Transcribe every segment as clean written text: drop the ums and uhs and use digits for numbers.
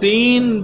3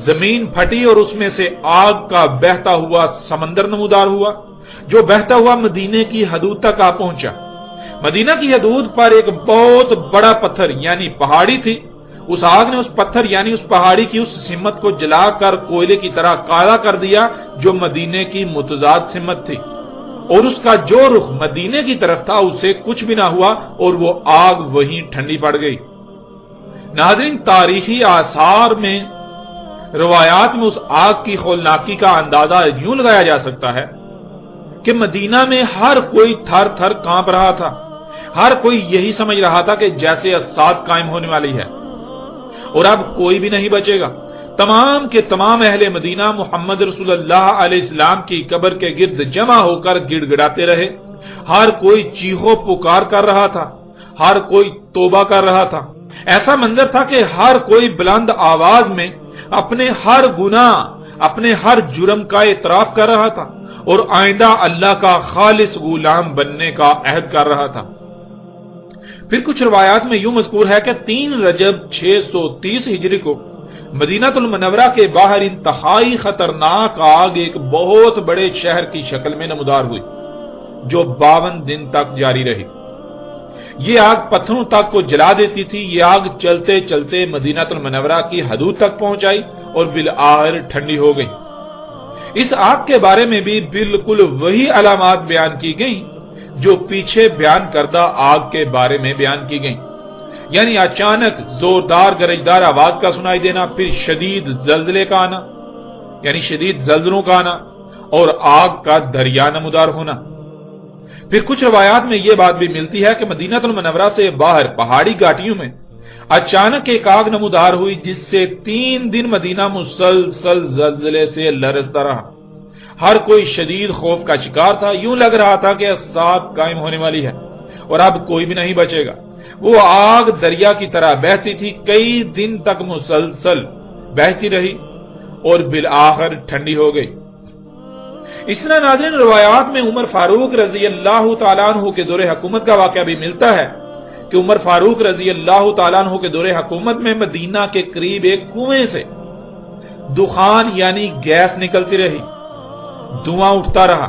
زمین پھٹی اور اس میں سے آگ کا بہتا ہوا سمندر نمودار ہوا، جو بہتا ہوا مدینے کی حدود تک آ پہنچا۔ مدینہ کی حدود پر ایک بہت بڑا پتھر یعنی پہاڑی تھی۔ اس آگ نے اس پتھر یعنی اس پہاڑی کی اس سمت کو جلا کر کوئلے کی طرح کالا کر دیا جو مدینے کی متضاد سمت تھی، اور اس کا جو رخ مدینے کی طرف تھا اسے کچھ بھی نہ ہوا اور وہ آگ وہیں ٹھنڈی پڑ گئی۔ ناظرین، تاریخی آثار میں، روایات میں اس آگ کی ہولناکی کا اندازہ یوں لگایا جا سکتا ہے کہ مدینہ میں ہر کوئی تھر تھر کانپ رہا تھا، ہر کوئی یہی سمجھ رہا تھا کہ جیسے الساعت قائم ہونے والی ہے اور اب کوئی بھی نہیں بچے گا۔ تمام کے تمام اہل مدینہ محمد رسول اللہ علیہ السلام کی قبر کے گرد جمع ہو کر گڑ گڑاتے رہے۔ ہر کوئی چیخو پکار کر رہا تھا، ہر کوئی توبہ کر رہا تھا۔ ایسا منظر تھا کہ ہر کوئی بلند آواز میں اپنے ہر گناہ، اپنے ہر جرم کا اعتراف کر رہا تھا اور آئندہ اللہ کا خالص غلام بننے کا عہد کر رہا تھا۔ پھر کچھ روایات میں یوں مذکور ہے کہ 3 رجب 630 ہجری کو مدینہ المنورہ کے باہر انتہائی خطرناک آگ ایک بہت بڑے شہر کی شکل میں نمودار ہوئی، جو 52 دن تک جاری رہی۔ یہ آگ پتھروں تک کو جلا دیتی تھی۔ یہ آگ چلتے چلتے مدینہ المنورہ کی حدود تک پہنچائی اور بالآخر ٹھنڈی ہو گئی۔ اس آگ کے بارے میں بھی بالکل وہی علامات بیان کی گئیں جو پیچھے بیان کردہ آگ کے بارے میں بیان کی گئیں، یعنی اچانک زوردار گرجدار آواز کا سنائی دینا، پھر شدید زلزلے کا آنا یعنی شدید زلزلوں کا آنا اور آگ کا دریا نمودار ہونا۔ پھر کچھ روایات میں یہ بات بھی ملتی ہے کہ مدینہ المنورہ سے باہر پہاڑی گھاٹیوں میں اچانک ایک آگ نمودار ہوئی جس سے 3 دن مدینہ مسلسل زلزلے سے لرزتا رہا۔ ہر کوئی شدید خوف کا شکار تھا، یوں لگ رہا تھا کہ الساعت قائم ہونے والی ہے اور اب کوئی بھی نہیں بچے گا۔ وہ آگ دریا کی طرح بہتی تھی، کئی دن تک مسلسل بہتی رہی اور بالآخر ٹھنڈی ہو گئی۔ اس طرح ناظرین، روایات میں عمر فاروق رضی اللہ تعالیٰ عنہ کے دور حکومت کا واقعہ بھی ملتا ہے کہ عمر فاروق رضی اللہ تعالیٰ عنہ کے دور حکومت میں مدینہ کے قریب ایک کنویں سے دخان یعنی گیس نکلتی رہی، دھواں اٹھتا رہا۔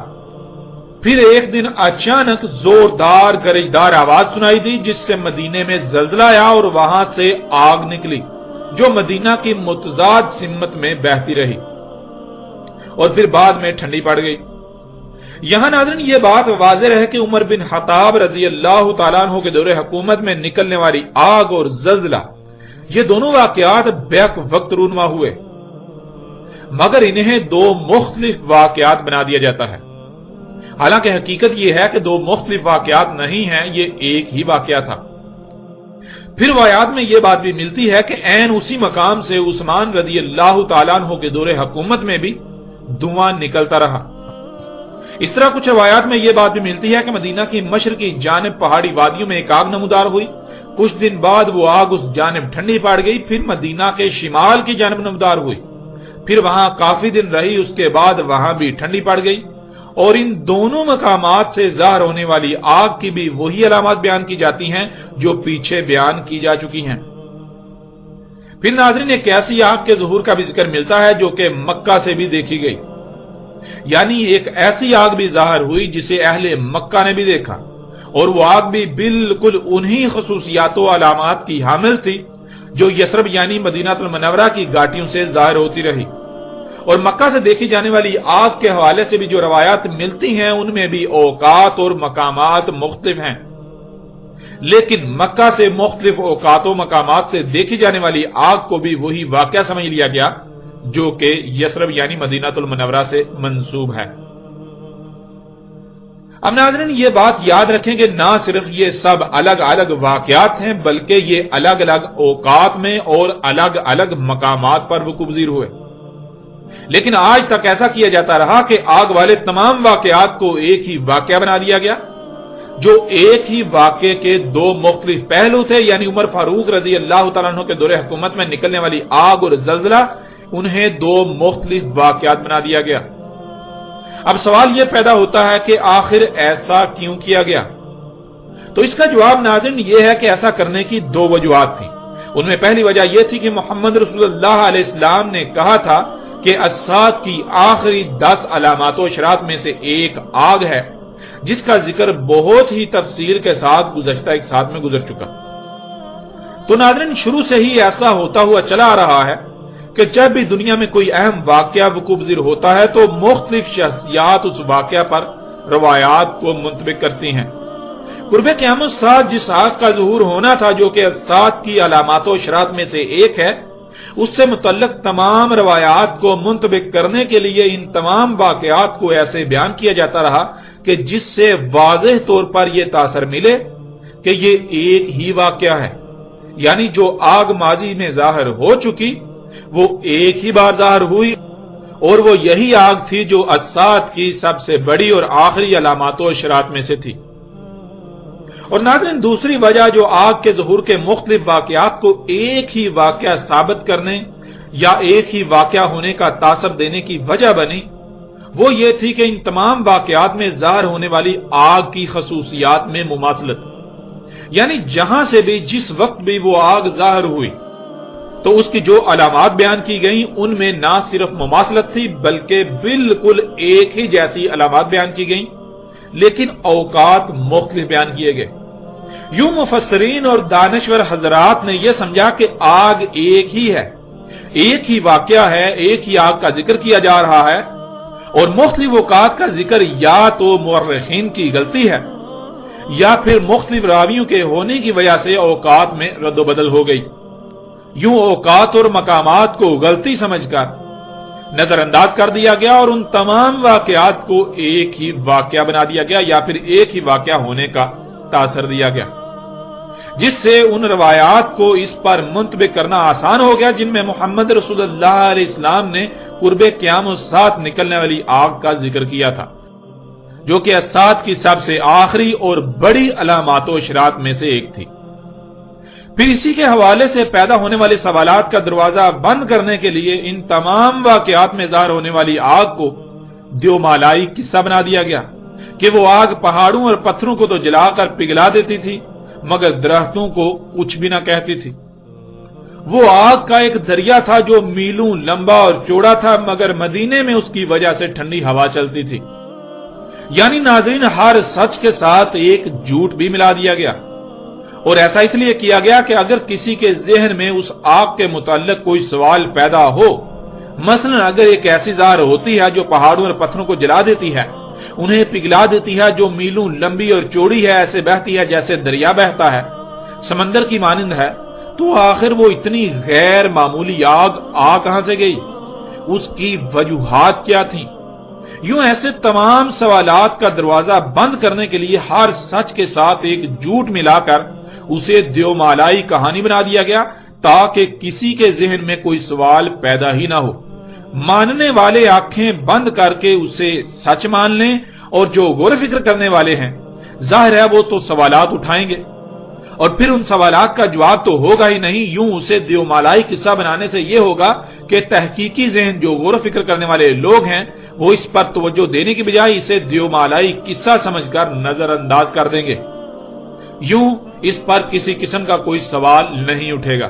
پھر ایک دن اچانک زوردار گرجدار آواز سنائی دی جس سے مدینے میں زلزلہ آیا اور وہاں سے آگ نکلی جو مدینہ کی متضاد سمت میں بہتی رہی اور پھر بعد میں ٹھنڈی پڑ گئی۔ یہاں ناظرین یہ بات واضح ہے کہ عمر بن خطاب رضی اللہ تعالیٰ عنہ کے دور حکومت میں نکلنے والی آگ اور زلزلہ، یہ دونوں واقعات بیک وقت رونما ہوئے، مگر انہیں 2 مختلف واقعات بنا دیا جاتا ہے۔ حالانکہ حقیقت یہ ہے کہ 2 مختلف واقعات نہیں ہیں، یہ ایک ہی واقعہ تھا۔ پھر روایات میں یہ بات بھی ملتی ہے کہ عین اسی مقام سے عثمان رضی اللہ تعالیٰ عنہ کے دور حکومت میں بھی دھواں نکلتا رہا۔ اس طرح کچھ روایات میں یہ بات بھی ملتی ہے کہ مدینہ کی مشرقی جانب پہاڑی وادیوں میں ایک آگ نمودار ہوئی، کچھ دن بعد وہ آگ اس جانب ٹھنڈی پڑ گئی، پھر مدینہ کے شمال کی جانب نمودار ہوئی، پھر وہاں کافی دن رہی، اس کے بعد وہاں بھی ٹھنڈی پڑ گئی، اور ان دونوں مقامات سے ظاہر ہونے والی آگ کی بھی وہی علامات بیان کی جاتی ہیں جو پیچھے بیان کی جا چکی ہیں۔ پھر ناظرین ایک ایسی آگ کے ظہور کا بھی ذکر ملتا ہے جو کہ مکہ سے بھی دیکھی گئی، یعنی ایک ایسی آگ بھی ظاہر ہوئی جسے اہل مکہ نے بھی دیکھا، اور وہ آگ بھی بالکل انہی خصوصیات و علامات کی حامل تھی جو یثرب یعنی مدینہ المنورہ کی گھاٹیوں سے ظاہر ہوتی رہی۔ اور مکہ سے دیکھی جانے والی آگ کے حوالے سے بھی جو روایات ملتی ہیں ان میں بھی اوقات اور مقامات مختلف ہیں، لیکن مکہ سے مختلف اوقات و مقامات سے دیکھی جانے والی آگ کو بھی وہی واقعہ سمجھ لیا گیا جو کہ یثرب یعنی مدینہ المنورہ سے منسوب ہے۔ اب ناظرین یہ بات یاد رکھیں کہ نہ صرف یہ سب الگ الگ واقعات ہیں بلکہ یہ الگ الگ اوقات میں اور الگ الگ مقامات پر وقوع پذیر ہوئے، لیکن آج تک ایسا کیا جاتا رہا کہ آگ والے تمام واقعات کو ایک ہی واقعہ بنا دیا گیا جو ایک ہی واقعے کے 2 مختلف پہلو تھے، یعنی عمر فاروق رضی اللہ تعالیٰ عنہ کے دور حکومت میں نکلنے والی آگ اور زلزلہ، انہیں 2 مختلف واقعات بنا دیا گیا۔ اب سوال یہ پیدا ہوتا ہے کہ آخر ایسا کیوں کیا گیا؟ تو اس کا جواب ناظرین یہ ہے کہ ایسا کرنے کی 2 وجوہات تھیں۔ ان میں پہلی وجہ یہ تھی کہ محمد رسول اللہ علیہ السلام نے کہا تھا کہ الساعۃ کی آخری 10 علامات و اشراط میں سے ایک آگ ہے، جس کا ذکر بہت ہی تفصیل کے ساتھ گزشتہ ایک ساتھ میں گزر چکا۔ تو ناظرین، شروع سے ہی ایسا ہوتا ہوا چلا آ رہا ہے کہ جب بھی دنیا میں کوئی اہم واقعہ وقوع پذیر ہوتا ہے تو مختلف شخصیات اس واقعہ پر روایات کو منطبق کرتی ہیں۔ قرب قیامت الساعۃ جس آگ کا ظہور ہونا تھا جو کہ الساعۃ کی علامات و اشراط میں سے ایک ہے، اس سے متعلق تمام روایات کو منطبق کرنے کے لیے ان تمام واقعات کو ایسے بیان کیا جاتا رہا کہ جس سے واضح طور پر یہ تاثر ملے کہ یہ ایک ہی واقعہ ہے، یعنی جو آگ ماضی میں ظاہر ہو چکی وہ ایک ہی بار ظاہر ہوئی، اور وہ یہی آگ تھی جو الساعۃ کی سب سے بڑی اور آخری علامات و اشراط میں سے تھی۔ اور ناظرین، دوسری وجہ جو آگ کے ظہور کے مختلف واقعات کو ایک ہی واقعہ ثابت کرنے یا ایک ہی واقعہ ہونے کا تاثر دینے کی وجہ بنی، وہ یہ تھی کہ ان تمام واقعات میں ظاہر ہونے والی آگ کی خصوصیات میں مماثلت، یعنی جہاں سے بھی جس وقت بھی وہ آگ ظاہر ہوئی تو اس کی جو علامات بیان کی گئیں ان میں نہ صرف مماثلت تھی بلکہ بالکل ایک ہی جیسی علامات بیان کی گئیں، لیکن اوقات مختلف بیان کیے گئے۔ یوں مفسرین اور دانشور حضرات نے یہ سمجھا کہ آگ ایک ہی ہے، ایک ہی واقعہ ہے، ایک ہی آگ کا ذکر کیا جا رہا ہے، اور مختلف اوقات کا ذکر یا تو مورخین کی غلطی ہے یا پھر مختلف راویوں کے ہونے کی وجہ سے اوقات میں رد و بدل ہو گئی۔ یوں اوقات اور مقامات کو غلطی سمجھ کر نظر انداز کر دیا گیا اور ان تمام واقعات کو ایک ہی واقعہ بنا دیا گیا یا پھر ایک ہی واقعہ ہونے کا تاثر دیا گیا، جس سے ان روایات کو اس پر منطبق کرنا آسان ہو گیا جن میں محمد رسول اللہ علیہ السلام نے قرب قیامت الساعۃ نکلنے والی آگ کا ذکر کیا تھا، جو کہ الساعۃ کی سب سے آخری اور بڑی علامات و اشراط میں سے ایک تھی۔ پھر اسی کے حوالے سے پیدا ہونے والے سوالات کا دروازہ بند کرنے کے لیے ان تمام واقعات میں ظاہر ہونے والی آگ کو دیومالائی قصہ بنا دیا گیا کہ وہ آگ پہاڑوں اور پتھروں کو تو جلا کر پگھلا دیتی تھی مگر درختوں کو کچھ بھی نہ کہتی تھی۔ وہ آگ کا ایک دریا تھا جو میلوں لمبا اور چوڑا تھا مگر مدینے میں اس کی وجہ سے ٹھنڈی ہوا چلتی تھی۔ یعنی ناظرین، ہر سچ کے ساتھ ایک جھوٹ بھی ملا دیا گیا، اور ایسا اس لیے کیا گیا کہ اگر کسی کے ذہن میں اس آگ کے متعلق کوئی سوال پیدا ہو، مثلا اگر ایک ایسی ظاہر ہوتی ہے جو پہاڑوں اور پتھروں کو جلا دیتی ہے، انہیں پگھلا دیتی ہے، جو میلوں لمبی اور چوڑی ہے، ایسے بہتی ہے جیسے دریا بہتا ہے، سمندر کی مانند ہے، تو آخر وہ اتنی غیر معمولی آگ کہاں سے گئی؟ اس کی وجوہات کیا تھیں؟ یوں ایسے تمام سوالات کا دروازہ بند کرنے کے لیے ہر سچ کے ساتھ ایک جھوٹ ملا کر اسے دیومالائی کہانی بنا دیا گیا تاکہ کسی کے ذہن میں کوئی سوال پیدا ہی نہ ہو۔ ماننے والے آنکھیں بند کر کے اسے سچ مان لیں، اور جو غور و فکر کرنے والے ہیں ظاہر ہے وہ تو سوالات اٹھائیں گے، اور پھر ان سوالات کا جواب تو ہوگا ہی نہیں۔ یوں اسے دیومالائی قصہ بنانے سے یہ ہوگا کہ تحقیقی ذہن جو غور و فکر کرنے والے لوگ ہیں وہ اس پر توجہ دینے کی بجائے اسے دیومالائی قصہ سمجھ کر نظر انداز کر دیں گے۔ یوں اس پر کسی قسم کا کوئی سوال نہیں اٹھے گا۔